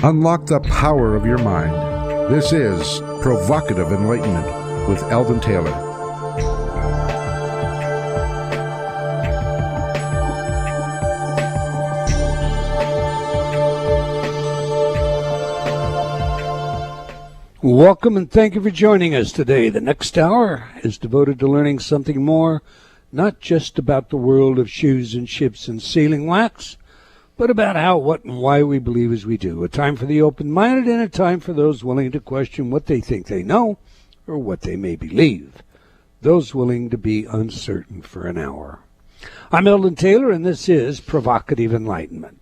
Unlock the power of your mind. This is Provocative Enlightenment with Eldon Taylor. Welcome and thank you for joining us today. The next hour is devoted to learning something more, not just about the world of shoes and ships and sealing wax, but about how, what, and why we believe as we do. A time for the open-minded and a time for those willing to question what they think they know or what they may believe. Those willing to be uncertain for an hour. I'm Eldon Taylor, and this is Provocative Enlightenment.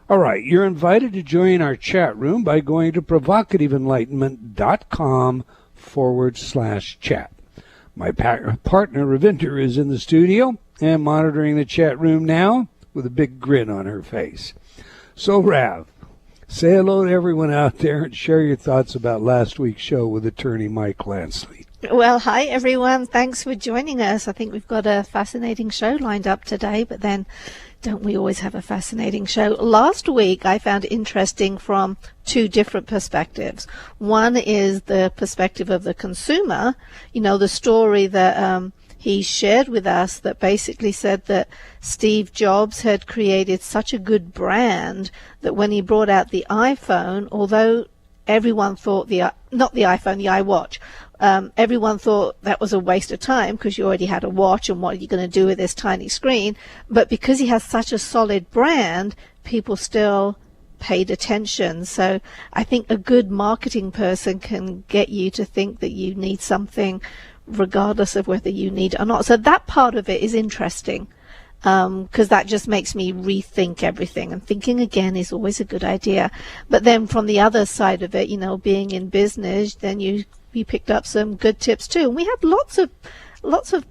All right, you're invited to join our chat room by going to provocativeenlightenment.com/chat. My partner, Ravinder, is in the studio and monitoring the chat room now with a big grin on her face. So, Rav, say hello to everyone out there and share your thoughts about last week's show with attorney Mike Lansley. Well, hi, everyone. Thanks for joining us. I think we've got a fascinating show lined up today, but then don't we always have a fascinating show? Last week, I found it interesting from two different perspectives. One is the perspective of the consumer, you know, the story that he shared with us that basically said that Steve Jobs had created such a good brand that when he brought out the iPhone, although everyone thought not the iPhone, the iWatch, everyone thought that was a waste of time because you already had a watch and what are you going to do with this tiny screen? But because he has such a solid brand, people still paid attention. So I think a good marketing person can get you to think that you need something regardless of whether you need it or not. So that part of it is interesting because that just makes me rethink everything, and thinking again is always a good idea. But then from the other side of it, you know, being in business, then you picked up some good tips too. And we have lots of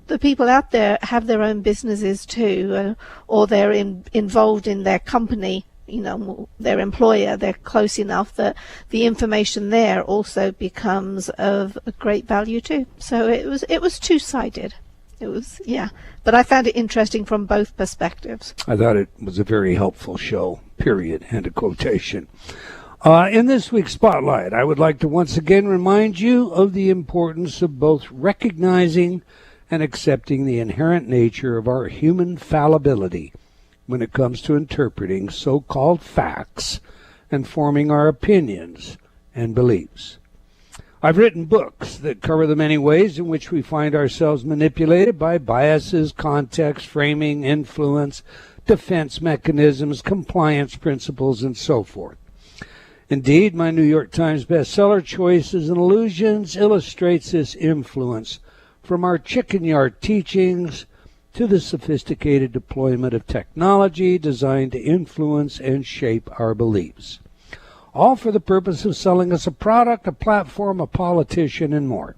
the people out there have their own businesses too, or they're involved in their company, you know, their employer. They're close enough that the information there also becomes of a great value too. So it was two-sided. It was, yeah. But I found it interesting from both perspectives. I thought it was a very helpful show, period, and a quotation. In this week's Spotlight, I would like to once again remind you of the importance of both recognizing and accepting the inherent nature of our human fallibility when it comes to interpreting so-called facts and forming our opinions and beliefs. I've written books that cover the many ways in which we find ourselves manipulated by biases, context, framing, influence, defense mechanisms, compliance principles, and so forth. Indeed, my New York Times bestseller, Choices and Illusions, illustrates this influence from our chicken yard teachings to the sophisticated deployment of technology designed to influence and shape our beliefs, all for the purpose of selling us a product, a platform, a politician, and more.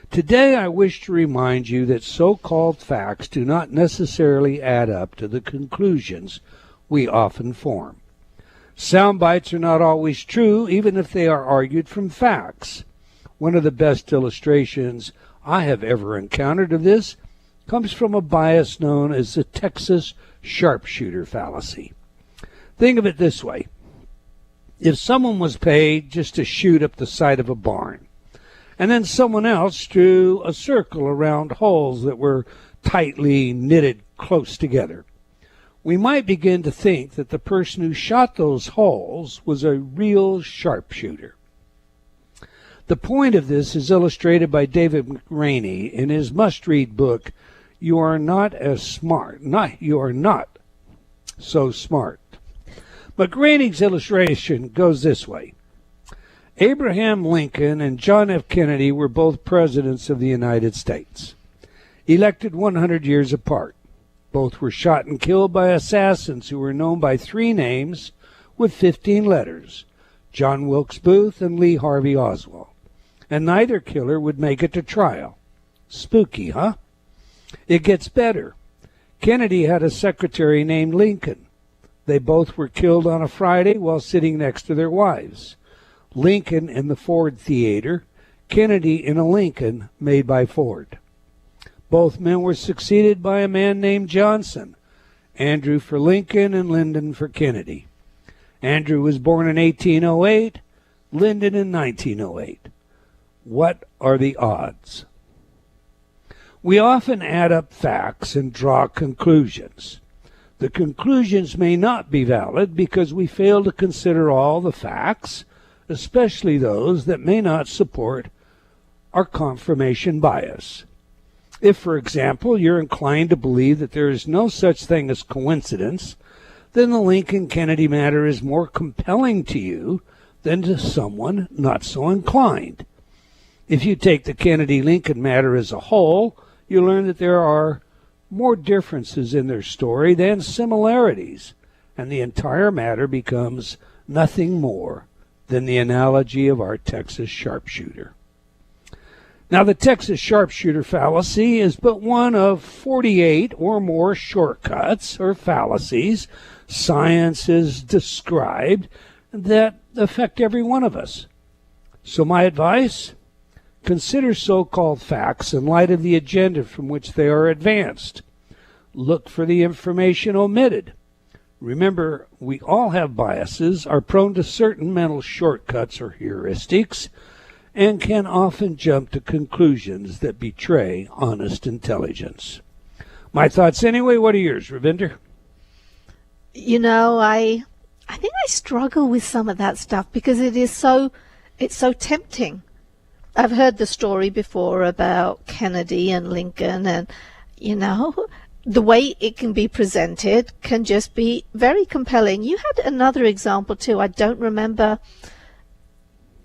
Today, I wish to remind you that so-called facts do not necessarily add up to the conclusions we often form. Sound bites are not always true, even if they are argued from facts. One of the best illustrations I have ever encountered of this comes from a bias known as the Texas sharpshooter fallacy. Think of it this way. If someone was paid just to shoot up the side of a barn, and then someone else drew a circle around holes that were tightly knitted close together, we might begin to think that the person who shot those holes was a real sharpshooter. The point of this is illustrated by David McRaney in his must-read book, You Are Not So Smart. McRaney's illustration goes this way. Abraham Lincoln and John F. Kennedy were both presidents of the United States, elected 100 years apart. Both were shot and killed by assassins who were known by 3 names with 15 letters, John Wilkes Booth and Lee Harvey Oswald. And neither killer would make it to trial. Spooky, huh? It gets better. Kennedy had a secretary named Lincoln. They both were killed on a Friday while sitting next to their wives. Lincoln in the Ford Theater, Kennedy in a Lincoln made by Ford. Both men were succeeded by a man named Johnson, Andrew for Lincoln and Lyndon for Kennedy. Andrew was born in 1808, Lyndon in 1908. What are the odds? We often add up facts and draw conclusions. The conclusions may not be valid because we fail to consider all the facts, especially those that may not support our confirmation bias. If, for example, you're inclined to believe that there is no such thing as coincidence, then the Lincoln-Kennedy matter is more compelling to you than to someone not so inclined. If you take the Kennedy-Lincoln matter as a whole, you learn that there are more differences in their story than similarities, and the entire matter becomes nothing more than the analogy of our Texas sharpshooter. Now, the Texas sharpshooter fallacy is but one of 48 or more shortcuts or fallacies science has described that affect every one of us. So my advice? Consider so-called facts in light of the agenda from which they are advanced. Look for the information omitted. Remember, we all have biases, are prone to certain mental shortcuts or heuristics, and can often jump to conclusions that betray honest intelligence. My thoughts anyway. What are yours, Ravinder? You know, I think I struggle with some of that stuff because it's so tempting. I've heard the story before about Kennedy and Lincoln, and, you know, the way it can be presented can just be very compelling. You had another example, too. I don't remember.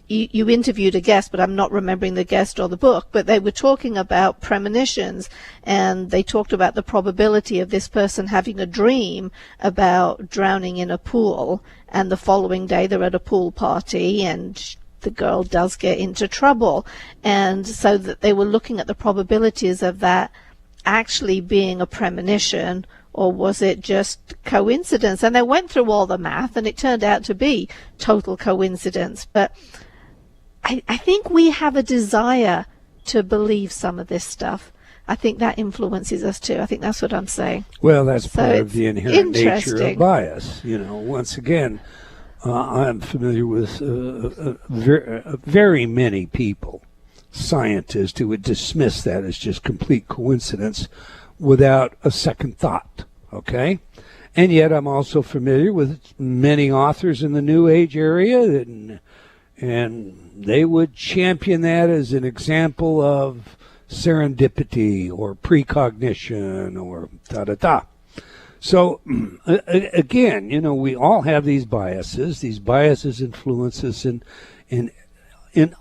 You interviewed a guest, but I'm not remembering the guest or the book, but they were talking about premonitions, and they talked about the probability of this person having a dream about drowning in a pool, and the following day they're at a pool party, and the girl does get into trouble. And so that they were looking at the probabilities of that actually being a premonition, or was it just coincidence? And they went through all the math, and it turned out to be total coincidence. But I think we have a desire to believe some of this stuff. I think that influences us too. I think that's what I'm saying. Well, that's part of the inherent nature of bias. You know, once again, I'm familiar with very many people, scientists, who would dismiss that as just complete coincidence without a second thought, okay? And yet I'm also familiar with many authors in the New Age area, and they would champion that as an example of serendipity or precognition or da-da-da. So, again, you know, we all have these biases. These biases influence us in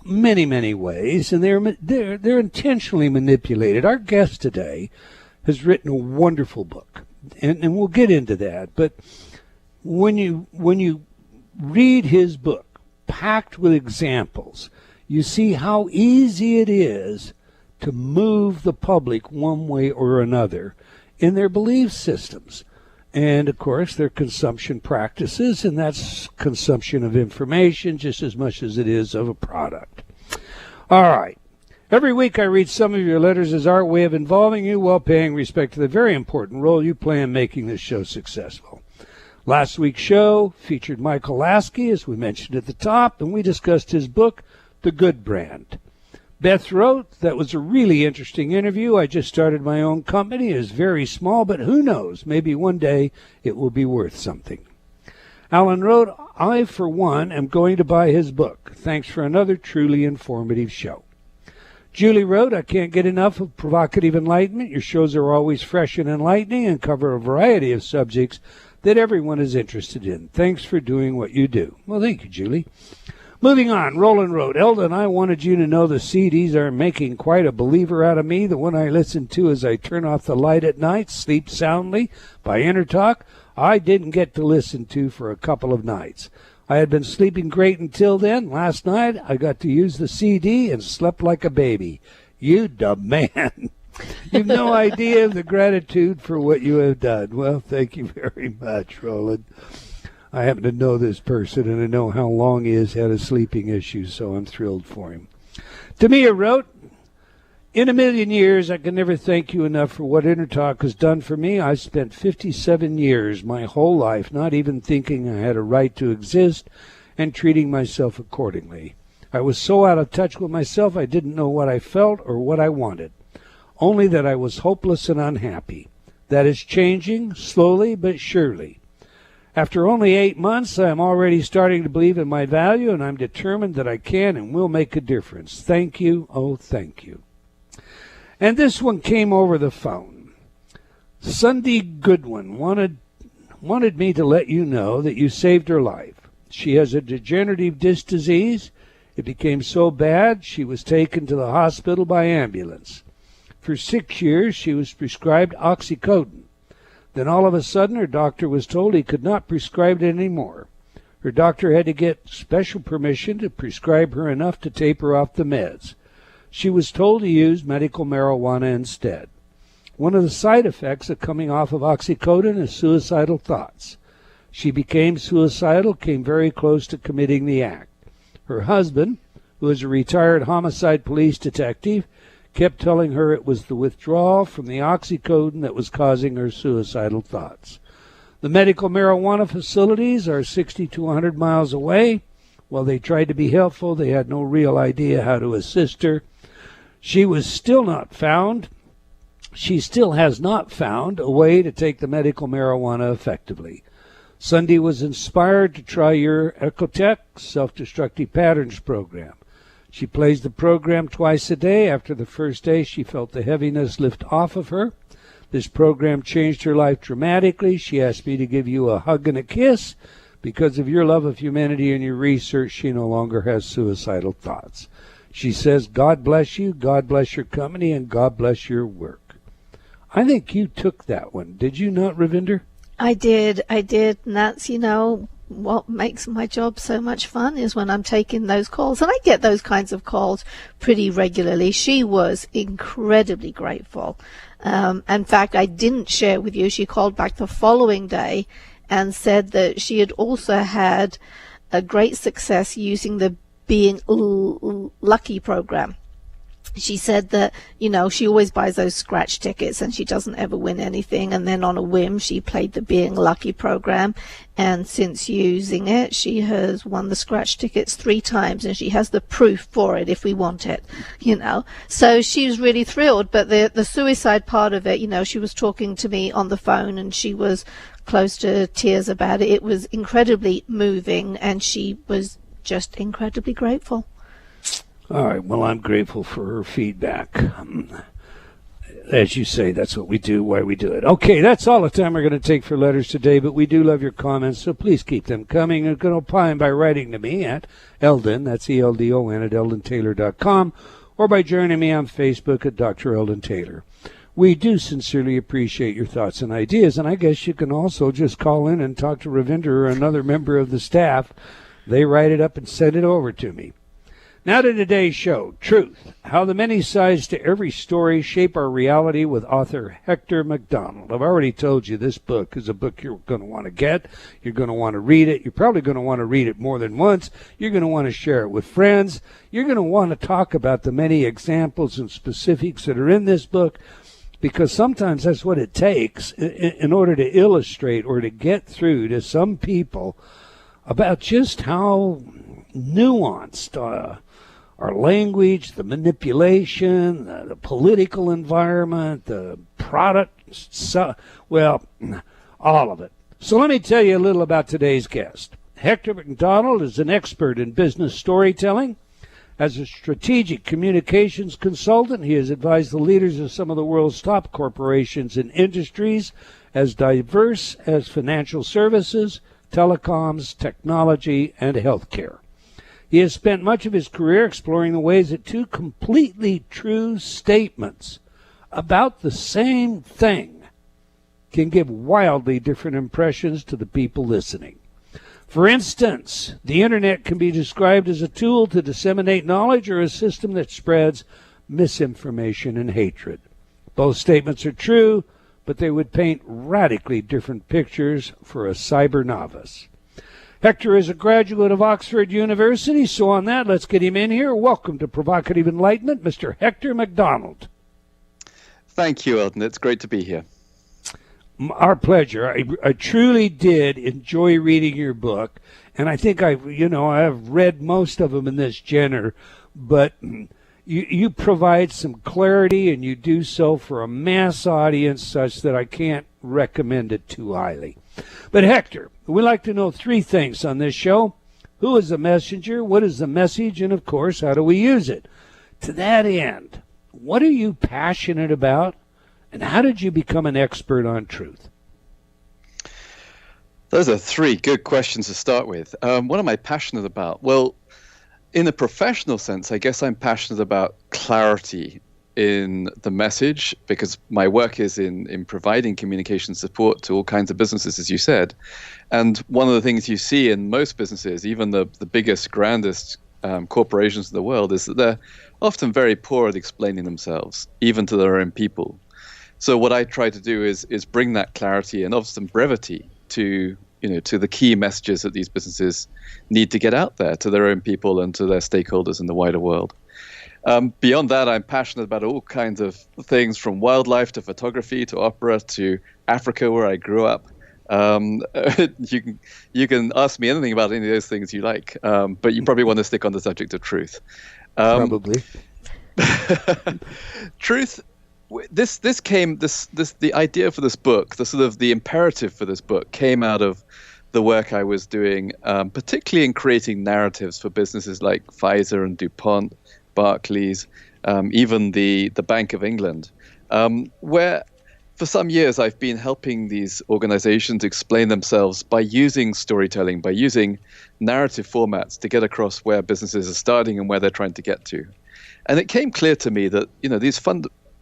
many, many ways, and they're intentionally manipulated. Our guest today has written a wonderful book, and we'll get into that. But when you read his book, packed with examples, you see how easy it is to move the public one way or another in their belief systems. And, of course, their consumption practices, and that's consumption of information just as much as it is of a product. All right. Every week I read some of your letters as our way of involving you while paying respect to the very important role you play in making this show successful. Last week's show featured Michael Lasky, as we mentioned at the top, and we discussed his book, The Good Brand. Beth wrote, that was a really interesting interview. I just started my own company. It is very small, but who knows? Maybe one day it will be worth something. Alan wrote, I, for one, am going to buy his book. Thanks for another truly informative show. Julie wrote, I can't get enough of provocative enlightenment. Your shows are always fresh and enlightening and cover a variety of subjects that everyone is interested in. Thanks for doing what you do. Well, thank you, Julie. Moving on, Roland wrote, Eldon, I wanted you to know the CDs are making quite a believer out of me. The one I listen to as I turn off the light at night, Sleep Soundly by Intertalk, I didn't get to listen to for a couple of nights. I had been sleeping great until then. Last night, I got to use the CD and slept like a baby. You dumb man. You've no idea of the gratitude for what you have done. Well, thank you very much, Roland. I happen to know this person, and I know how long he has had a sleeping issue, so I'm thrilled for him. Tamia wrote, In a million years, I can never thank you enough for what InnerTalk has done for me. I spent 57 years, my whole life, not even thinking I had a right to exist and treating myself accordingly. I was so out of touch with myself I didn't know what I felt or what I wanted, only that I was hopeless and unhappy. That is changing, slowly but surely. After only 8 months, I am already starting to believe in my value, and I'm determined that I can and will make a difference. Thank you, oh thank you. And this one came over the phone. Sunday Goodwin wanted me to let you know that you saved her life. She has a degenerative disc disease. It became so bad she was taken to the hospital by ambulance. For 6 years she was prescribed oxycodone. Then all of a sudden her doctor was told he could not prescribe it anymore. Her doctor had to get special permission to prescribe her enough to taper off the meds. She was told to use medical marijuana instead. One of the side effects of coming off of oxycodone is suicidal thoughts. She became suicidal, came very close to committing the act. Her husband, who is a retired homicide police detective, kept telling her it was the withdrawal from the oxycodone that was causing her suicidal thoughts. The medical marijuana facilities are 60 to 100 miles away. While they tried to be helpful, they had no real idea how to assist her. She still has not found a way to take the medical marijuana effectively. Sunday was inspired to try your Ecotech self-destructive patterns program. She plays the program twice a day. After the first day, she felt the heaviness lift off of her. This program changed her life dramatically. She asked me to give you a hug and a kiss. Because of your love of humanity and your research, she no longer has suicidal thoughts. She says, God bless you, God bless your company, and God bless your work. I think you took that one. Did you not, Ravinder? I did. And that's, what makes my job so much fun is when I'm taking those calls. And I get those kinds of calls pretty regularly. She was incredibly grateful. In fact, I didn't share with you. She called back the following day and said that she had also had a great success using the Being Lucky program. She said that, she always buys those scratch tickets and she doesn't ever win anything. And then on a whim, she played the Being Lucky program. And since using it, she has won the scratch tickets 3 times and she has the proof for it if we want it, So she was really thrilled. But the suicide part of it, she was talking to me on the phone and she was close to tears about it. It was incredibly moving and she was just incredibly grateful. All right, well, I'm grateful for her feedback. As you say, that's what we do, why we do it. Okay, that's all the time we're going to take for letters today, but we do love your comments, so please keep them coming. You can opine by writing to me at Eldon, that's ELDON, at eldontaylor.com, or by joining me on Facebook at Dr. Eldon Taylor. We do sincerely appreciate your thoughts and ideas, and I guess you can also just call in and talk to Ravinder or another member of the staff. They write it up and send it over to me. Now to today's show, Truth, How the Many Sides to Every Story Shape Our Reality with author Hector Macdonald. I've already told you this book is a book you're going to want to get. You're going to want to read it. You're probably going to want to read it more than once. You're going to want to share it with friends. You're going to want to talk about the many examples and specifics that are in this book, because sometimes that's what it takes in order to illustrate or to get through to some people about just how nuanced our language, the manipulation, the political environment, the product, all of it. So let me tell you a little about today's guest. Hector Macdonald is an expert in business storytelling. As a strategic communications consultant, he has advised the leaders of some of the world's top corporations and industries as diverse as financial services, telecoms, technology, and healthcare. He has spent much of his career exploring the ways that 2 completely true statements about the same thing can give wildly different impressions to the people listening. For instance, the internet can be described as a tool to disseminate knowledge or a system that spreads misinformation and hatred. Both statements are true, but they would paint radically different pictures for a cyber novice. Hector is a graduate of Oxford University, so on that, let's get him in here. Welcome to Provocative Enlightenment, Mr. Hector Macdonald. Thank you, Eldon. It's great to be here. Our pleasure. I truly did enjoy reading your book, and I think I've read most of them in this genre, but you provide some clarity, and you do so for a mass audience such that I can't recommend it too highly. But Hector, we like to know three things on this show. Who is the messenger? What is the message? And, of course, how do we use it? To that end, what are you passionate about, and how did you become an expert on truth? Those are three good questions to start with. What am I passionate about? Well, in a professional sense, I guess I'm passionate about clarity in the message, because my work is in providing communication support to all kinds of businesses, as you said. And one of the things you see in most businesses, even the biggest, grandest corporations in the world, is that they're often very poor at explaining themselves, even to their own people. So what I try to do is bring that clarity and often brevity to the key messages that these businesses need to get out there to their own people and to their stakeholders in the wider world. Beyond that, I'm passionate about all kinds of things, from wildlife to photography to opera to Africa, where I grew up. You can ask me anything about any of those things you like, but you probably want to stick on the subject of truth. Probably. Truth. The idea for this book, the imperative for this book, came out of the work I was doing, particularly in creating narratives for businesses like Pfizer and DuPont, Barclays, even the Bank of England, where for some years I've been helping these organizations explain themselves by using storytelling, by using narrative formats to get across where businesses are starting and where they're trying to get to. And it came clear to me that, these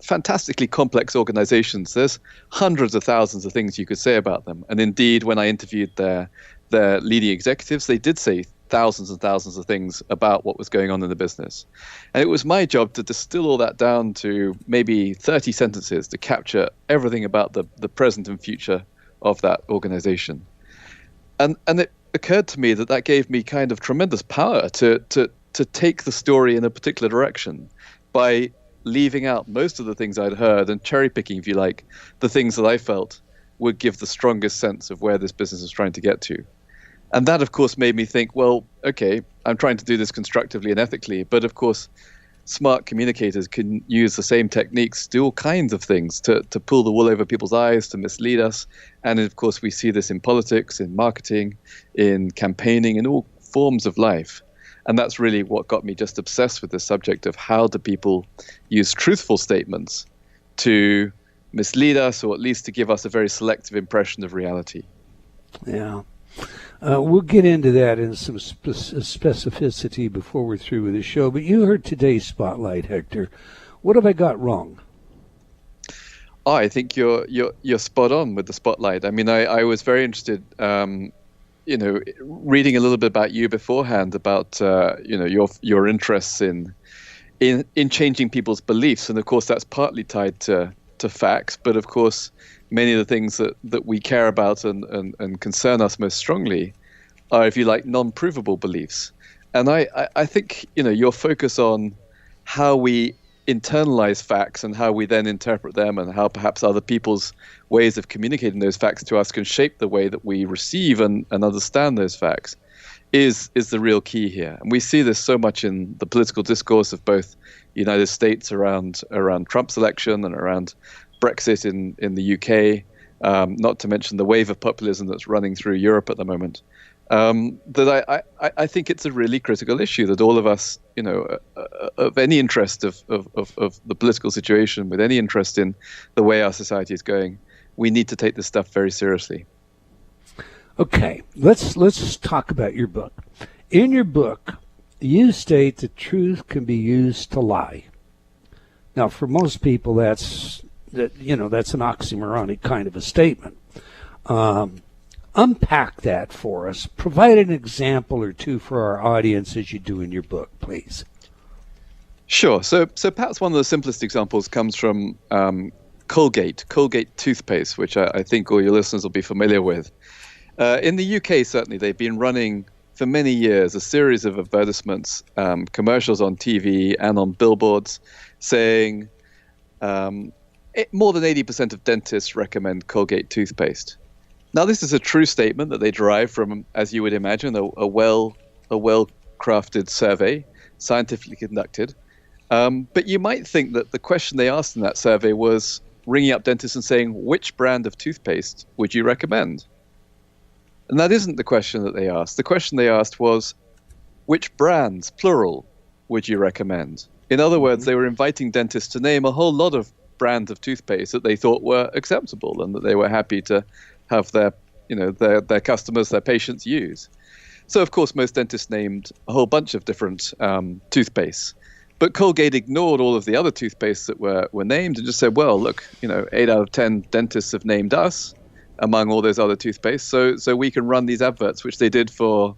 fantastically complex organizations, there's hundreds of thousands of things you could say about them. And indeed, when I interviewed their leading executives, they did say thousands and thousands of things about what was going on in the business. And it was my job to distill all that down to maybe 30 sentences to capture everything about the present and future of that organization. And it occurred to me that gave me kind of tremendous power to take the story in a particular direction by leaving out most of the things I'd heard and cherry picking, if you like, the things that I felt would give the strongest sense of where this business is trying to get to. And that, of course, made me think, well, okay, I'm trying to do this constructively and ethically, but of course, smart communicators can use the same techniques to do all kinds of things, to pull the wool over people's eyes, to mislead us. And of course, we see this in politics, in marketing, in campaigning, in all forms of life. And that's really what got me just obsessed with the subject of how do people use truthful statements to mislead us, or at least to give us a very selective impression of reality. Yeah. We'll get into that in some specificity before we're through with the show. But you heard today's spotlight, Hector. What have I got wrong? Oh, I think you're spot on with the spotlight. I mean, I was very interested, reading a little bit about you beforehand, about your interests in changing people's beliefs, and of course that's partly tied to facts, but of course many of the things that we care about and concern us most strongly are, if you like, non-provable beliefs. And I think your focus on how we internalize facts and how we then interpret them, and how perhaps other people's ways of communicating those facts to us can shape the way that we receive and understand those facts, is the real key here. And we see this so much in the political discourse of both the United States around Trump's election and around Brexit in the UK, not to mention the wave of populism that's running through Europe at the moment. That I think it's a really critical issue that all of us, of any interest of the political situation, with any interest in the way our society is going, we need to take this stuff very seriously. Okay, let's talk about your book. In your book, you state that truth can be used to lie. Now, for most people, that's an oxymoronic kind of a statement. Unpack that for us. Provide an example or two for our audience as you do in your book, please. Sure. So perhaps one of the simplest examples comes from Colgate toothpaste, which I think all your listeners will be familiar with. In the UK, certainly, they've been running for many years a series of advertisements, commercials on TV and on billboards, saying more than 80% of dentists recommend Colgate toothpaste. Now, this is a true statement that they derive from, as you would imagine, a well-crafted survey, scientifically conducted. But you might think that the question they asked in that survey was ringing up dentists and saying, which brand of toothpaste would you recommend? And that isn't the question that they asked. The question they asked was, which brands, plural, would you recommend? In other words, they were inviting dentists to name a whole lot of brands of toothpaste that they thought were acceptable and that they were happy to have their customers, their patients use. So, of course, most dentists named a whole bunch of different toothpastes. But Colgate ignored all of the other toothpastes that were named and just said, well, look, 8 out of 10 dentists have named us among all those other toothpastes. So we can run these adverts, which they did for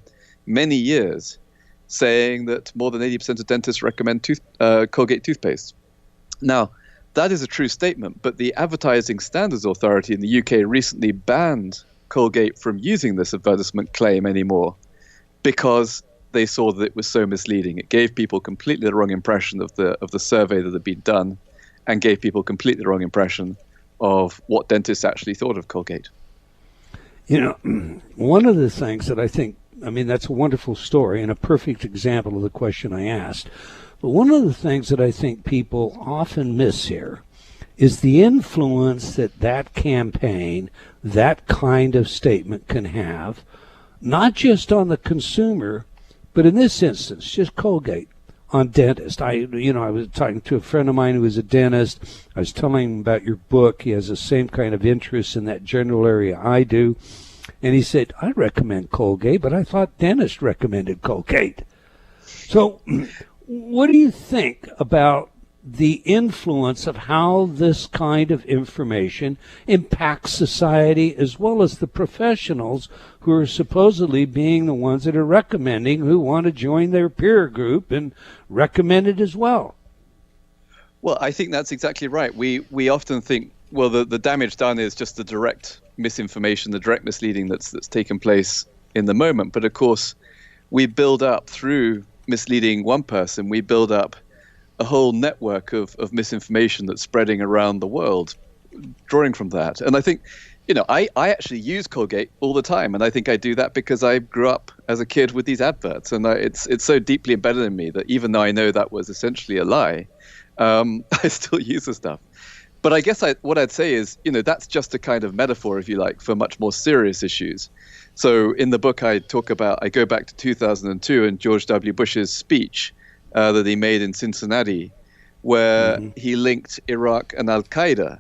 many years, saying that more than 80% of dentists recommend Colgate toothpaste. Now, that is a true statement, but the Advertising Standards Authority in the UK recently banned Colgate from using this advertisement claim anymore because they saw that it was so misleading. It gave people completely the wrong impression of the survey that had been done and gave people completely the wrong impression of what dentists actually thought of Colgate. One of the things that I think, that's a wonderful story and a perfect example of the question I asked. But one of the things that I think people often miss here is the influence that campaign, that kind of statement can have, not just on the consumer, but in this instance, just Colgate, on dentists. I was talking to a friend of mine who is a dentist. I was telling him about your book. He has the same kind of interest in that general area I do. And he said, I recommend Colgate, but I thought dentists recommended Colgate. So what do you think about the influence of how this kind of information impacts society as well as the professionals who are supposedly being the ones that are recommending, who want to join their peer group and recommend it as well? Well, I think that's exactly right. We often think, well, the damage done is just the direct misinformation, the direct misleading that's taken place in the moment. But of course, we build up through misleading one person, we build up a whole network of misinformation that's spreading around the world, drawing from that. And I think, I actually use Colgate all the time, and I think I do that because I grew up as a kid with these adverts, and it's so deeply embedded in me that even though I know that was essentially a lie, I still use the stuff. But I guess what I'd say is, that's just a kind of metaphor, if you like, for much more serious issues. So in the book, I go back to 2002 and George W. Bush's speech that he made in Cincinnati, where he linked Iraq and Al-Qaeda.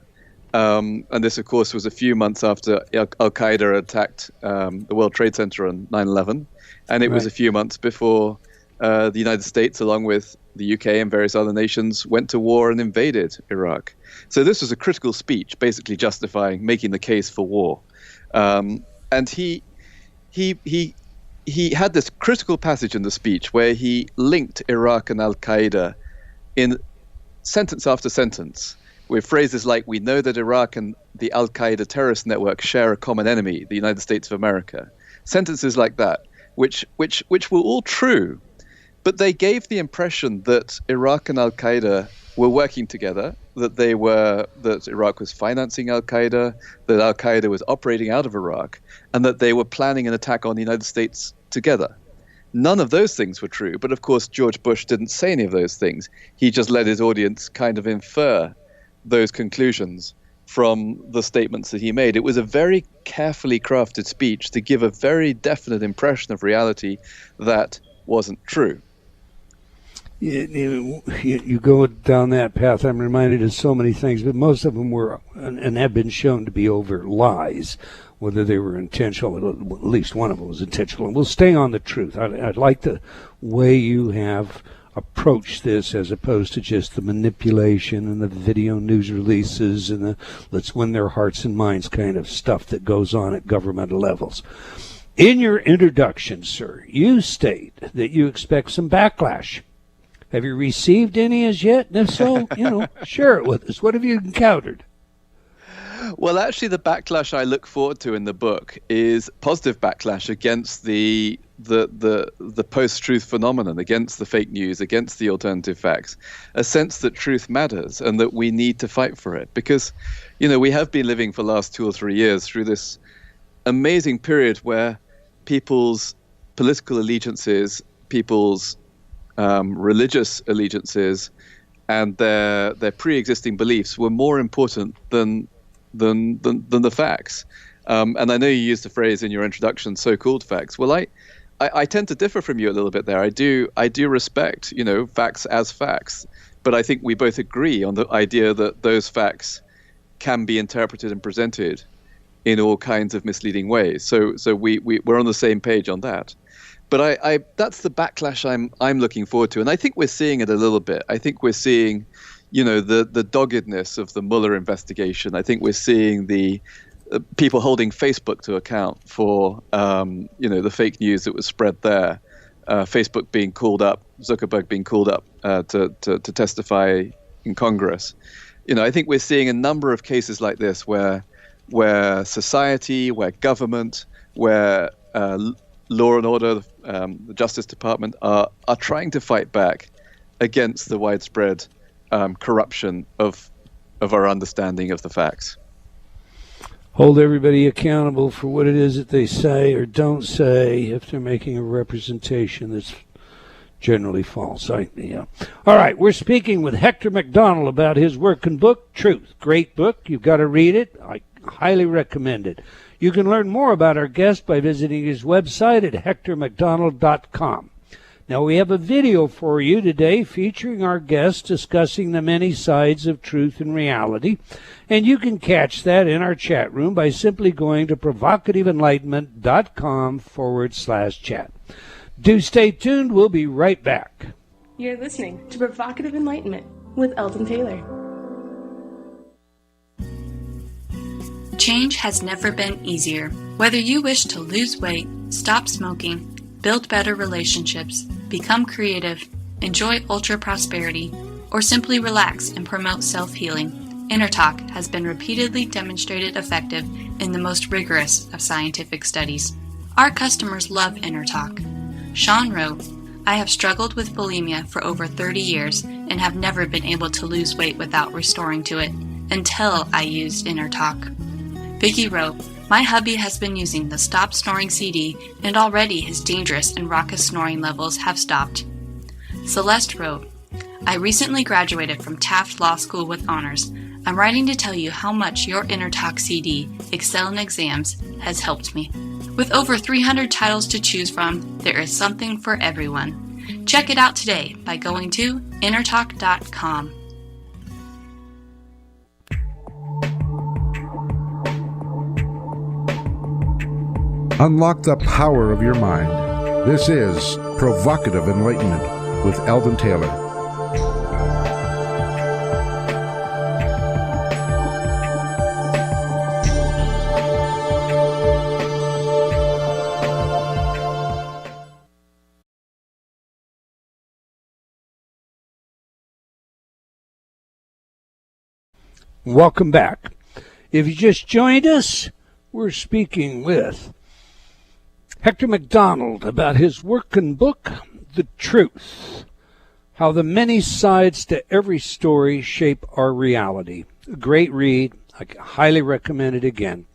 And this, of course, was a few months after Al-Qaeda attacked the World Trade Center on 9/11. And it was a few months before the United States, along with the UK and various other nations, went to war and invaded Iraq. So this was a critical speech, basically making the case for war. And he had this critical passage in the speech where he linked Iraq and Al-Qaeda in sentence after sentence with phrases like, we know that Iraq and the Al-Qaeda terrorist network share a common enemy, the United States of America. Sentences like that, which were all true, but they gave the impression that Iraq and Al-Qaeda were working together, that Iraq was financing Al-Qaeda, that Al-Qaeda was operating out of Iraq, and that they were planning an attack on the United States together. None of those things were true, but of course George Bush didn't say any of those things. He just let his audience kind of infer those conclusions from the statements that he made. It was a very carefully crafted speech to give a very definite impression of reality that wasn't true. You go down that path, I'm reminded of so many things, but most of them were and have been shown to be over lies, whether they were intentional. At least one of them was intentional. And we'll stay on the truth. I'd like the way you have approached this as opposed to just the manipulation and the video news releases and the let's win their hearts and minds kind of stuff that goes on at governmental levels. In your introduction, sir, you state that you expect some backlash. Have you received any as yet? And if so, share it with us. What have you encountered? Well, actually, the backlash I look forward to in the book is positive backlash against the post-truth phenomenon, against the fake news, against the alternative facts, a sense that truth matters and that we need to fight for it. Because, we have been living for the last 2 or 3 years through this amazing period where people's political allegiances, people's religious allegiances, and their pre-existing beliefs were more important than the facts. And I know you used the phrase in your introduction, so-called facts. Well, I tend to differ from you a little bit there. I do respect, facts as facts, but I think we both agree on the idea that those facts can be interpreted and presented in all kinds of misleading ways. So we're on the same page on that. But I that's the backlash I'm looking forward to, and I think we're seeing it a little bit. I think we're seeing, the doggedness of the Mueller investigation. I think we're seeing the people holding Facebook to account for, the fake news that was spread there. Facebook being called up, Zuckerberg being called up to testify in Congress. I think we're seeing a number of cases like this where society, where government, where law and order, the Justice Department are trying to fight back against the widespread corruption of our understanding of the facts. Hold everybody accountable for what it is that they say or don't say if they're making a representation that's generally false. All right, we're speaking with Hector Macdonald about his working book, Truth. Great book. You've got to read it. I highly recommend it. You can learn more about our guest by visiting his website at hectormacdonald.com. Now, we have a video for you today featuring our guest discussing the many sides of truth and reality, and you can catch that in our chat room by simply going to provocativeenlightenment.com/chat. Do stay tuned. We'll be right back. You're listening to Provocative Enlightenment with Eldon Taylor. Change has never been easier. Whether you wish to lose weight, stop smoking, build better relationships, become creative, enjoy ultra prosperity, or simply relax and promote self-healing, InnerTalk has been repeatedly demonstrated effective in the most rigorous of scientific studies. Our customers love InnerTalk. Sean wrote, "I have struggled with bulimia for over 30 years and have never been able to lose weight without restoring to it until I used InnerTalk." Vicky wrote, "My hubby has been using the Stop Snoring CD and already his dangerous and raucous snoring levels have stopped." Celeste wrote, "I recently graduated from Taft Law School with honors. I'm writing to tell you how much your InnerTalk CD, Excel in Exams, has helped me. With over 300 titles to choose from, there is something for everyone. Check it out today by going to innertalk.com. Unlock the power of your mind. This is Provocative Enlightenment with Eldon Taylor. Welcome back. If you just joined us, we're speaking with Hector Macdonald about his working book, The Truth, How the Many Sides to Every Story Shape Our Reality. A great read. I highly recommend it again.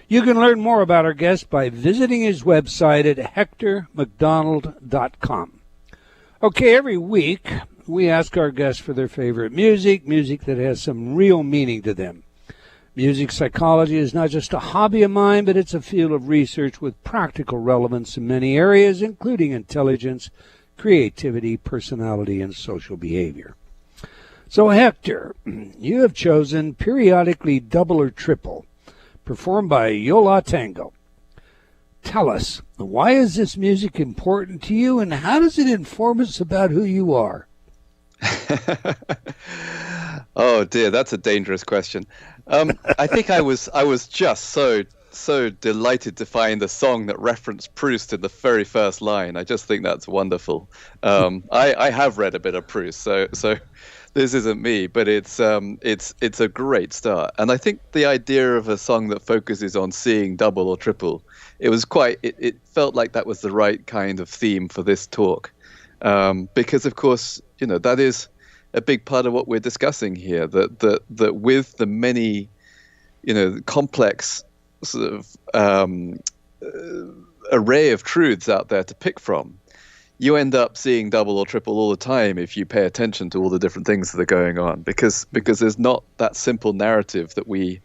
You can learn more about our guest by visiting his website at hectormacdonald.com. Okay, every week we ask our guests for their favorite music that has some real meaning to them. Music psychology is not just a hobby of mine, but it's a field of research with practical relevance in many areas, including intelligence, creativity, personality, and social behavior. So, Hector, you have chosen Periodically Double or Triple, performed by Yo La Tengo. Tell us, why is this music important to you, and how does it inform us about who you are? Oh dear, that's a dangerous question. I think I was just so delighted to find a song that referenced Proust in the very first line. I just think that's wonderful. I have read a bit of Proust, so This isn't me, but it's a great start. And I think the idea of a song that focuses on seeing double or triple, it felt like that was the right kind of theme for this talk. Because of course, that is a big part of what we're discussing here, that with the many, complex sort of array of truths out there to pick from, you end up seeing double or triple all the time if you pay attention to all the different things that are going on, because there's not that simple narrative that we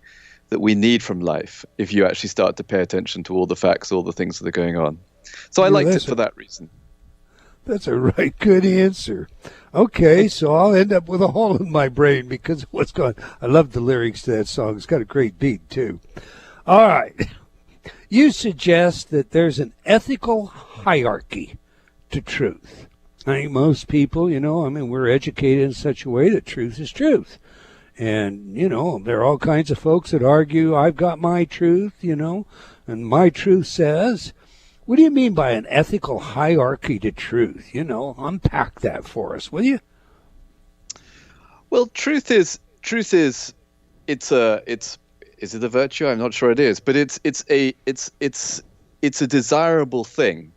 need from life if you actually start to pay attention to all the facts, all the things that are going on. So I liked it for that reason. That's a right good answer. Okay, so I'll end up with a hole in my brain because of what's going on. I love the lyrics to that song. It's got a great beat, too. All right. You suggest that there's an ethical hierarchy to truth. I think most people, we're educated in such a way that truth is truth. And, there are all kinds of folks that argue, I've got my truth, and my truth says. What do you mean by an ethical hierarchy to truth? Unpack that for us, will you? Well, truth is is it a virtue? I'm not sure it is, but it's a desirable thing.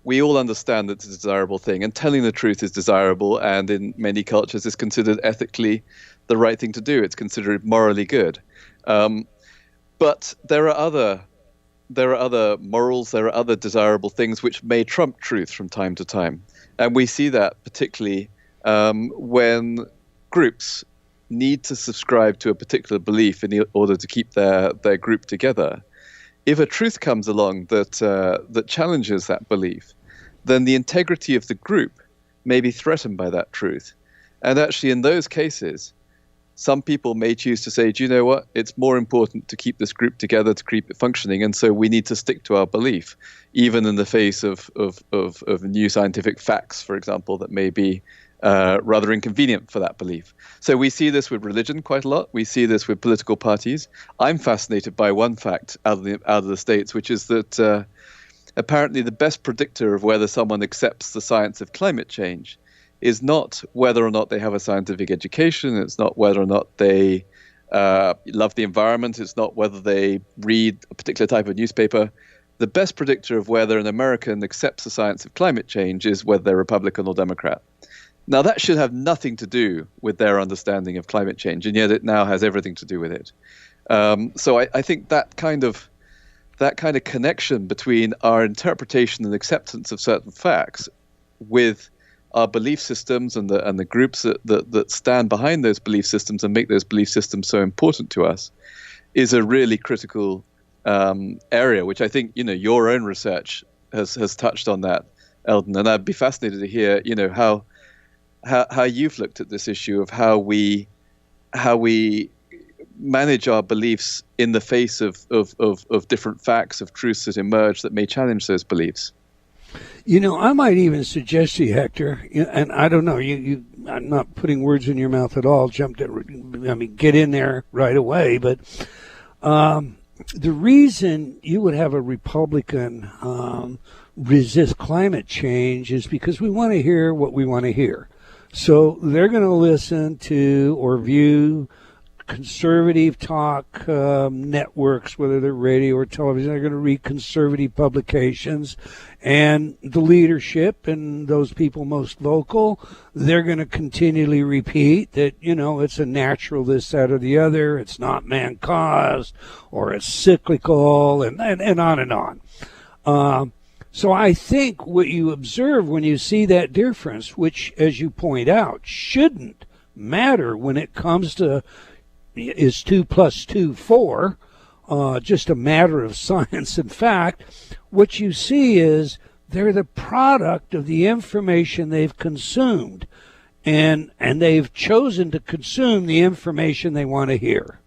We all understand that it's a desirable thing, and telling the truth is desirable, and in many cultures is considered ethically the right thing to do. It's considered morally good. But there are other morals, there are other desirable things which may trump truth from time to time. And we see that particularly when groups need to subscribe to a particular belief in order to keep their group together. If a truth comes along that challenges that belief, then the integrity of the group may be threatened by that truth. And actually, in those cases, some people may choose to say, do you know what? It's more important to keep this group together, to keep it functioning, and so we need to stick to our belief, even in the face of new scientific facts, for example, that may be rather inconvenient for that belief. So we see this with religion quite a lot. We see this with political parties. I'm fascinated by one fact out of the States, which is that apparently the best predictor of whether someone accepts the science of climate change is not whether or not they have a scientific education. It's not whether or not they love the environment. It's not whether they read a particular type of newspaper. The best predictor of whether an American accepts the science of climate change is whether they're Republican or Democrat. Now, that should have nothing to do with their understanding of climate change, and yet it now has everything to do with it. So I think that kind of connection between our interpretation and acceptance of certain facts with our belief systems and the groups that stand behind those belief systems and make those belief systems so important to us is a really critical area, which I think your own research has touched on that, Eldon. And I'd be fascinated to hear how you've looked at this issue of how we manage our beliefs in the face of different facts, of truths that emerge that may challenge those beliefs. I might even suggest to you, Hector, and I don't know, I'm not putting words in your mouth at all, get in there right away, but the reason you would have a Republican resist climate change is because we want to hear what we want to hear. So they're going to listen to or view conservative talk networks, whether they're radio or television. They're going to read conservative publications, and the leadership and those people most vocal, they're going to continually repeat that, it's a natural this, that, or the other. It's not man-caused, or it's cyclical, and on and on. So I think what you observe when you see that difference, which, as you point out, shouldn't matter when it comes to is 2 + 2 4, just a matter of science and fact. What you see is they're the product of the information they've consumed, and they've chosen to consume the information they want to hear.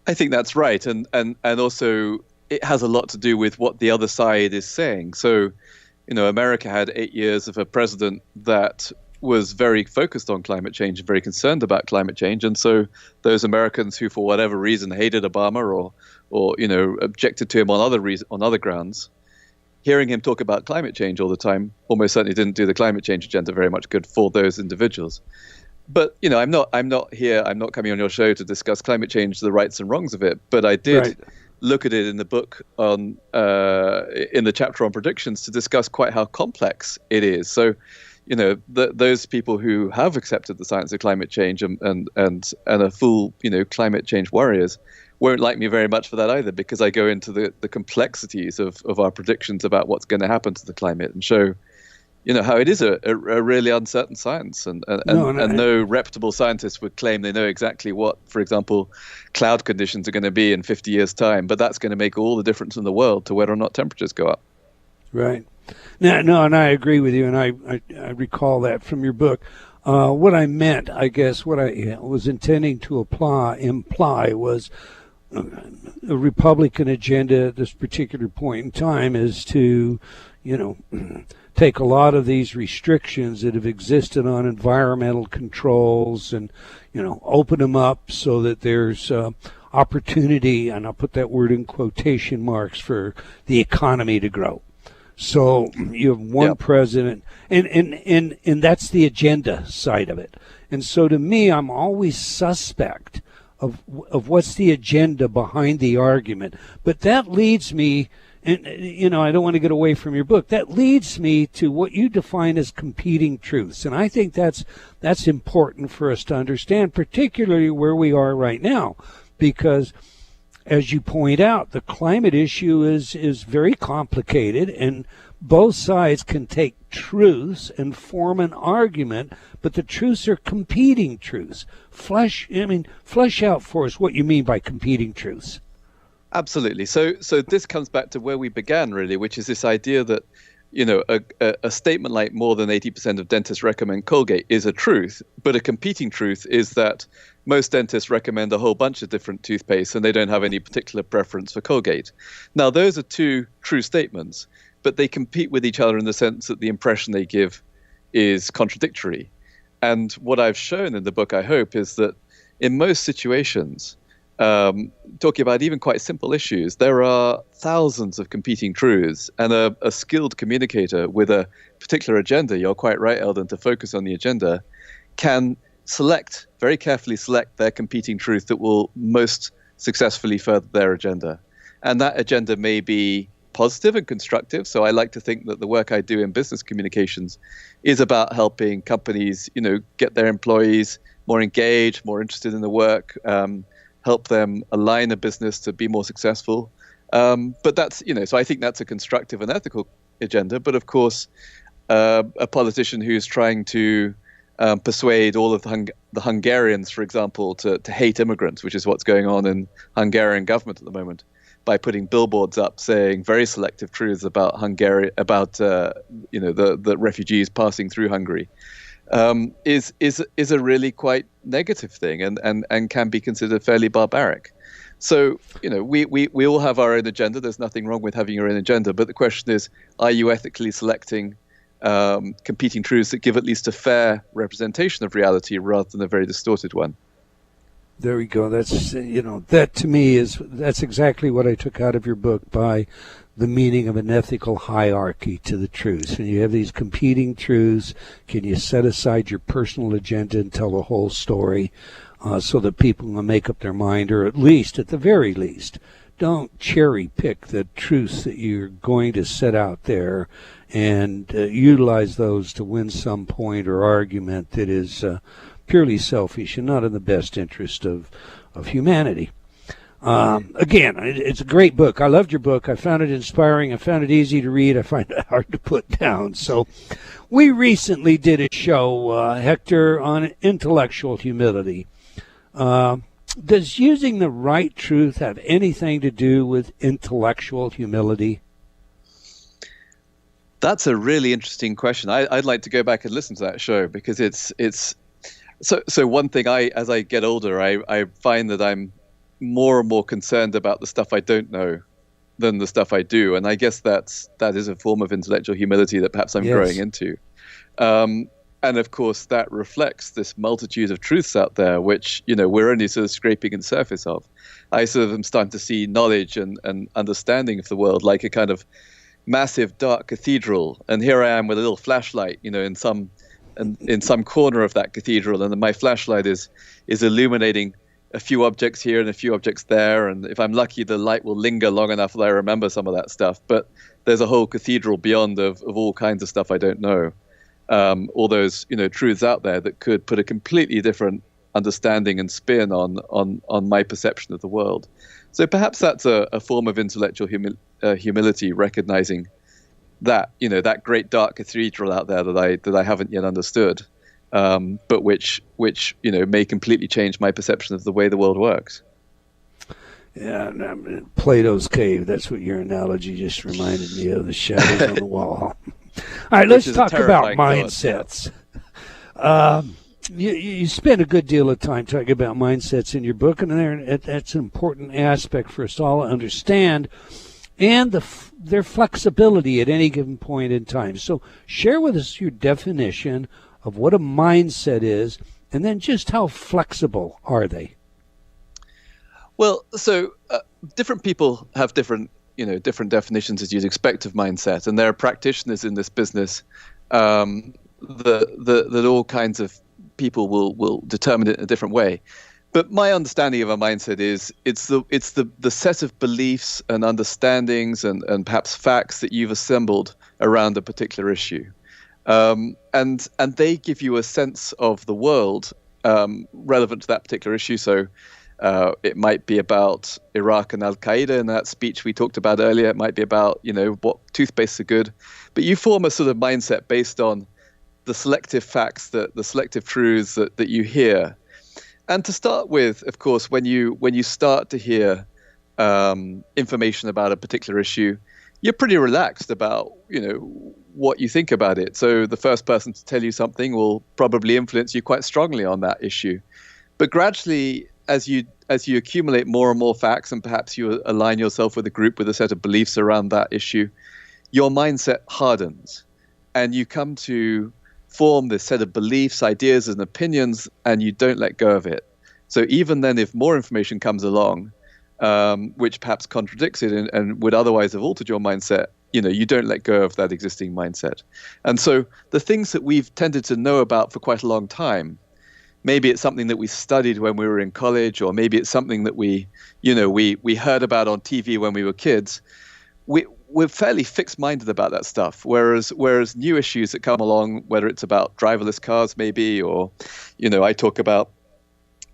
I think that's right, and also it has a lot to do with what the other side is saying. So, America had 8 years of a president that was very focused on climate change and very concerned about climate change. And so those Americans who, for whatever reason, hated Obama or objected to him on other grounds, hearing him talk about climate change all the time almost certainly didn't do the climate change agenda very much good for those individuals. But I'm not coming on your show to discuss climate change, the rights and wrongs of it. But I did look at it in the book in the chapter on predictions to discuss quite how complex it is. So, those people who have accepted the science of climate change and are full, climate change warriors won't like me very much for that either, because I go into the complexities of our predictions about what's going to happen to the climate and show, how it is a really uncertain science, and no reputable scientist would claim they know exactly what, for example, cloud conditions are going to be in 50 years' time, but that's going to make all the difference in the world to whether or not temperatures go up. Right. No, and I agree with you, and I recall that from your book. What I meant, I guess, what I was intending to imply was a Republican agenda at this particular point in time is to, take a lot of these restrictions that have existed on environmental controls and, open them up so that there's opportunity, and I'll put that word in quotation marks, for the economy to grow. So you have one president, and that's the agenda side of it. And so to me, I'm always suspect of what's the agenda behind the argument. But that leads me, and I don't want to get away from your book, that leads me to what you define as competing truths. And I think that's important for us to understand, particularly where we are right now, because as you point out, the climate issue is very complicated, and both sides can take truths and form an argument, but the truths are competing truths. Flesh out for us what you mean by competing truths. Absolutely. So this comes back to where we began, really, which is this idea that, a statement like more than 80% of dentists recommend Colgate is a truth, but a competing truth is that most dentists recommend a whole bunch of different toothpastes and they don't have any particular preference for Colgate. Now, those are two true statements, but they compete with each other in the sense that the impression they give is contradictory. And what I've shown in the book, I hope, is that in most situations, talking about even quite simple issues, there are thousands of competing truths, and a skilled communicator with a particular agenda, you're quite right, Eldon, to focus on the agenda, can very carefully select their competing truth that will most successfully further their agenda. And that agenda may be positive and constructive. So I like to think that the work I do in business communications is about helping companies, get their employees more engaged, more interested in the work, help them align a business to be more successful. But that's, so I think that's a constructive and ethical agenda. But of course, a politician who's trying to persuade all of the Hungarians, for example, to hate immigrants, which is what's going on in Hungarian government at the moment, by putting billboards up saying very selective truths about Hungary, about the refugees passing through Hungary, is a really quite negative thing and can be considered fairly barbaric. So we all have our own agenda. There's nothing wrong with having your own agenda, but the question is, are you ethically selecting competing truths that give at least a fair representation of reality rather than a very distorted one? There we go. That's, that to me that's exactly what I took out of your book by the meaning of an ethical hierarchy to the truths. And you have these competing truths. Can you set aside your personal agenda and tell the whole story so that people will make up their mind, or at the very least, don't cherry pick the truths that you're going to set out there and utilize those to win some point or argument that is purely selfish and not in the best interest of humanity. Again, it's a great book. I loved your book. I found it inspiring. I found it easy to read. I find it hard to put down. So we recently did a show, Hector, on intellectual humility. Does using the right truth have anything to do with intellectual humility? That's a really interesting question. I'd like to go back and listen to that show, because it's so one thing, as I get older, I find that I'm more and more concerned about the stuff I don't know than the stuff I do. And I guess that is a form of intellectual humility that perhaps I'm growing into. And of course, that reflects this multitude of truths out there, which, we're only sort of scraping the surface of. I sort of am starting to see knowledge and understanding of the world like a kind of massive dark cathedral, and here I am with a little flashlight, in some corner of that cathedral, and my flashlight is illuminating a few objects here and a few objects there, and if I'm lucky, the light will linger long enough that I remember some of that stuff. But there's a whole cathedral beyond of all kinds of stuff I don't know. All those truths out there that could put a completely different understanding and spin on my perception of the world. So perhaps that's a form of intellectual humility, recognizing that that great dark cathedral out there that I haven't yet understood, but which may completely change my perception of the way the world works. Yeah, Plato's cave. That's what your analogy just reminded me of, the shadows on the wall. All right, let's talk about mindsets. You spend a good deal of time talking about mindsets in your book, and that's an important aspect for us all to understand, and their flexibility at any given point in time. So share with us your definition of what a mindset is, and then just how flexible are they? Well, so different people have different definitions, as you'd expect, of mindset, and there are practitioners in this business that all kinds of people will determine it in a different way. But my understanding of a mindset is it's the set of beliefs and understandings and perhaps facts that you've assembled around a particular issue, and they give you a sense of the world relevant to that particular issue. So it might be about Iraq and Al-Qaeda in that speech we talked about earlier. It might be about, what toothpastes are good. But you form a sort of mindset based on the selective facts, the selective truths that you hear. And to start with, of course, when you start to hear information about a particular issue, you're pretty relaxed about, what you think about it. So the first person to tell you something will probably influence you quite strongly on that issue. But gradually, as you accumulate more and more facts, and perhaps you align yourself with a group with a set of beliefs around that issue, your mindset hardens, and you come to form this set of beliefs, ideas, and opinions, and you don't let go of it. So even then, if more information comes along, which perhaps contradicts it and would otherwise have altered your mindset, you don't let go of that existing mindset. And so the things that we've tended to know about for quite a long time, maybe it's something that we studied when we were in college, or maybe it's something that we heard about on TV when we were kids. We're fairly fixed-minded about that stuff, whereas new issues that come along, whether it's about driverless cars maybe, or, I talk about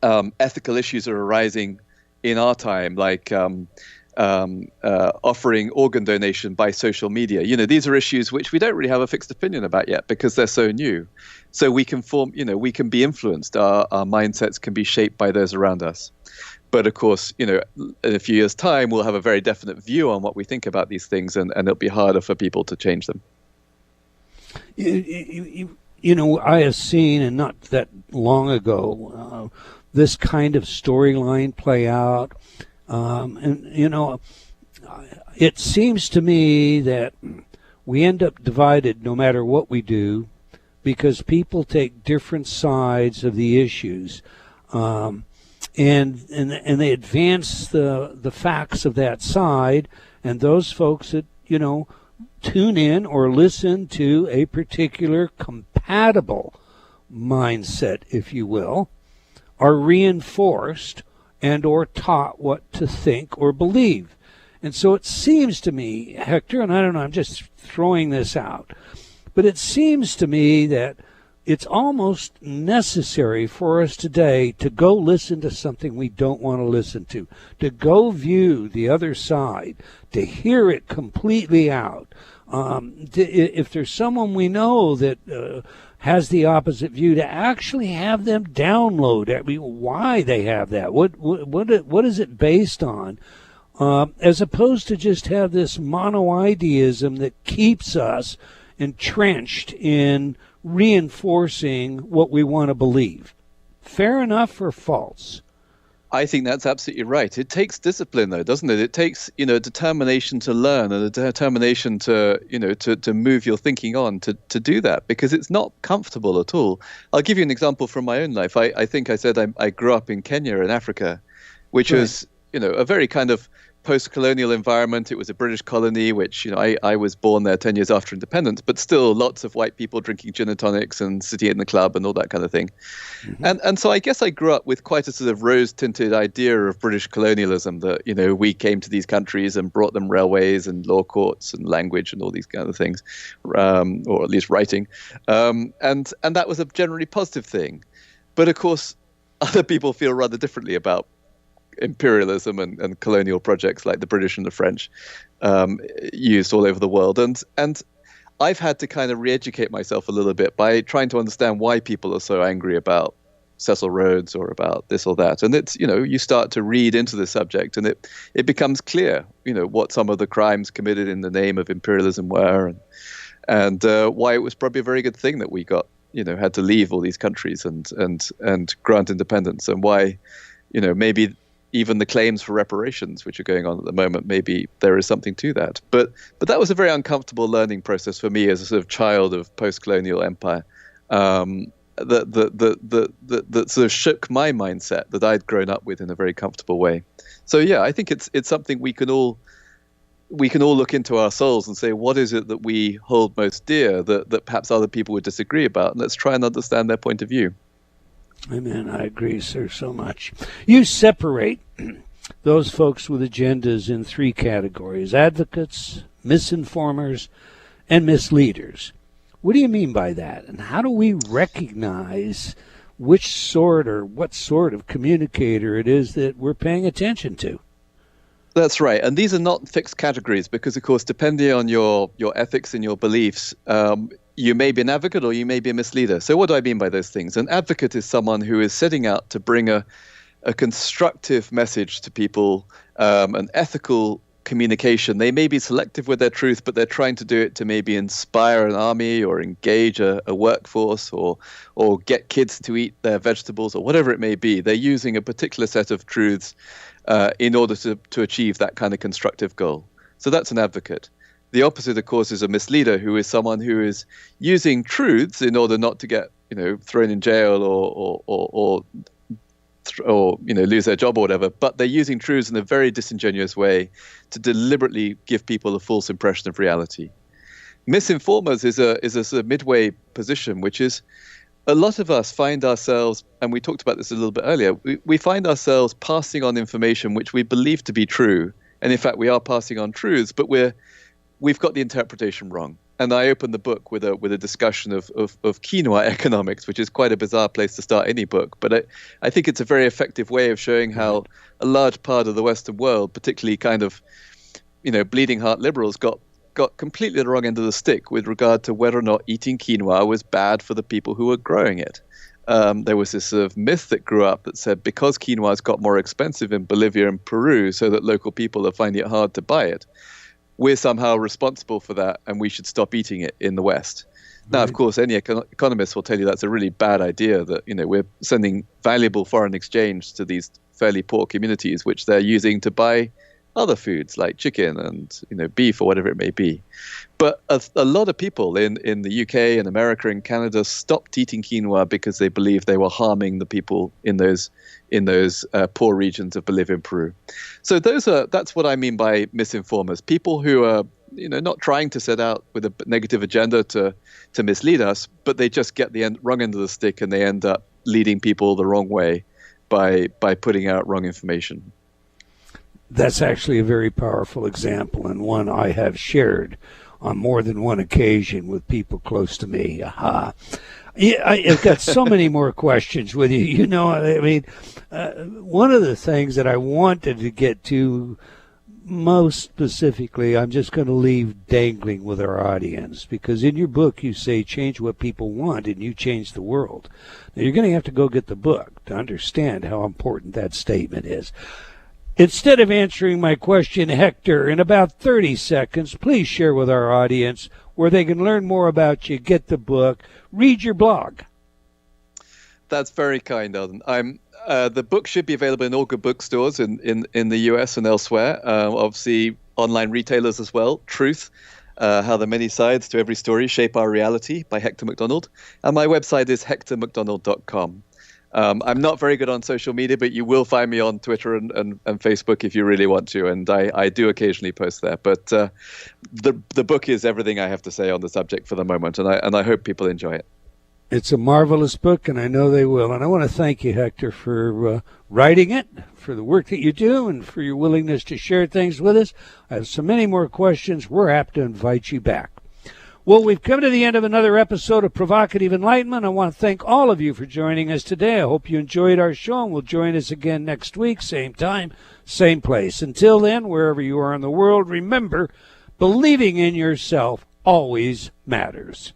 ethical issues that are arising in our time, like offering organ donation by social media. These are issues which we don't really have a fixed opinion about yet because they're so new. So we can we can be influenced. Our mindsets can be shaped by those around us. But of course, in a few years' time, we'll have a very definite view on what we think about these things, and it'll be harder for people to change them. I have seen, and not that long ago, this kind of storyline play out. It seems to me that we end up divided no matter what we do, because people take different sides of the issues. And they advance the facts of that side, and those folks that tune in or listen to a particular compatible mindset, if you will, are reinforced and or taught what to think or believe. And so it seems to me, Hector, and I don't know, I'm just throwing this out, but it seems to me that it's almost necessary for us today to go listen to something we don't want to listen to go view the other side, to hear it completely out. If there's someone we know that has the opposite view, to actually have them download why they have that. What is it based on? As opposed to just have this monoideism that keeps us entrenched in reinforcing what we want to believe. Fair enough or false? I think that's absolutely right. It takes discipline, though, doesn't it? It takes, determination to learn and a determination to move your thinking on to do that, because it's not comfortable at all. I'll give you an example from my own life. I think I said I grew up in Kenya in Africa, which was, a very kind of post-colonial environment. It was a British colony, which, I was born there 10 years after independence, but still lots of white people drinking gin and tonics and sitting in the club and all that kind of thing. Mm-hmm. And so I guess I grew up with quite a sort of rose-tinted idea of British colonialism, that, we came to these countries and brought them railways and law courts and language and all these kind of things, or at least writing. And that was a generally positive thing. But of course, other people feel rather differently about imperialism and colonial projects like the British and the French used all over the world. And I've had to kind of re-educate myself a little bit by trying to understand why people are so angry about Cecil Rhodes or about this or that. And it's, you start to read into the subject, and it becomes clear, what some of the crimes committed in the name of imperialism were, and why it was probably a very good thing that we got, had to leave all these countries and grant independence, and why, maybe even the claims for reparations, which are going on at the moment, maybe there is something to that. But that was a very uncomfortable learning process for me as a sort of child of post-colonial empire, that sort of shook my mindset that I'd grown up with in a very comfortable way. So yeah, I think it's something we can all look into our souls and say, what is it that we hold most dear that perhaps other people would disagree about? And let's try and understand their point of view. Amen. I agree, sir, so much. You separate those folks with agendas in three categories: advocates, misinformers, and misleaders. What do you mean by that? And how do we recognize what sort of communicator it is that we're paying attention to? That's right. And these are not fixed categories because, of course, depending on your ethics and your beliefs, you may be an advocate or you may be a misleader. So what do I mean by those things? An advocate is someone who is setting out to bring a constructive message to people, an ethical communication. They may be selective with their truth, but they're trying to do it to maybe inspire an army or engage a workforce or get kids to eat their vegetables or whatever it may be. They're using a particular set of truths in order to achieve that kind of constructive goal. So that's an advocate. The opposite, of course, is a misleader, who is someone who is using truths in order not to get, thrown in jail or lose their job or whatever. But they're using truths in a very disingenuous way to deliberately give people a false impression of reality. Misinformers is a sort of midway position, which is a lot of us find ourselves, and we talked about this a little bit earlier, we find ourselves passing on information which we believe to be true. And in fact, we are passing on truths, but we've got the interpretation wrong. And I opened the book with a discussion of quinoa economics, which is quite a bizarre place to start any book. But I think it's a very effective way of showing how a large part of the Western world, particularly kind of, bleeding heart liberals, got completely the wrong end of the stick with regard to whether or not eating quinoa was bad for the people who were growing it. There was this sort of myth that grew up that said because quinoa's got more expensive in Bolivia and Peru, so that local people are finding it hard to buy it, we're somehow responsible for that and we should stop eating it in the West. Right. Now, of course, any economist will tell you that's a really bad idea, that, we're sending valuable foreign exchange to these fairly poor communities, which they're using to buy other foods like chicken and, beef or whatever it may be. But a lot of people in the UK and America and Canada stopped eating quinoa because they believed they were harming the people in those poor regions of Bolivia and Peru. So that's what I mean by misinformers. People who are, not trying to set out with a negative agenda to mislead us, but they just get the wrong end of the stick and they end up leading people the wrong way by putting out wrong information. That's actually a very powerful example, and one I have shared on more than one occasion with people close to me. Aha. Yeah, I've got so many more questions with you. One of the things that I wanted to get to most specifically, I'm just going to leave dangling with our audience, because in your book you say change what people want and you change the world. Now, you're going to have to go get the book to understand how important that statement is. Instead of answering my question, Hector, in about 30 seconds, please share with our audience where they can learn more about you, get the book, read your blog. That's very kind, Alden. The book should be available in all good bookstores in the US and elsewhere. Obviously, online retailers as well. Truth, How the Many Sides to Every Story Shape Our Reality by Hector Macdonald. And my website is hectormacdonald.com. I'm not very good on social media, but you will find me on Twitter and Facebook if you really want to. And I do occasionally post there. But the book is everything I have to say on the subject for the moment. And I hope people enjoy it. It's a marvelous book, and I know they will. And I want to thank you, Hector, for writing it, for the work that you do, and for your willingness to share things with us. I have so many more questions. We're apt to invite you back. Well, we've come to the end of another episode of Provocative Enlightenment. I want to thank all of you for joining us today. I hope you enjoyed our show, and will join us again next week, same time, same place. Until then, wherever you are in the world, remember, believing in yourself always matters.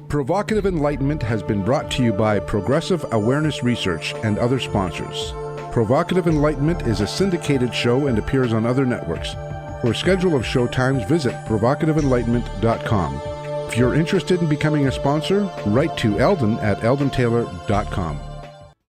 Provocative Enlightenment has been brought to you by Progressive Awareness Research and other sponsors. Provocative Enlightenment is a syndicated show and appears on other networks. For a schedule of show times, visit provocativeenlightenment.com. If you're interested in becoming a sponsor, write to Eldon at eldontaylor.com.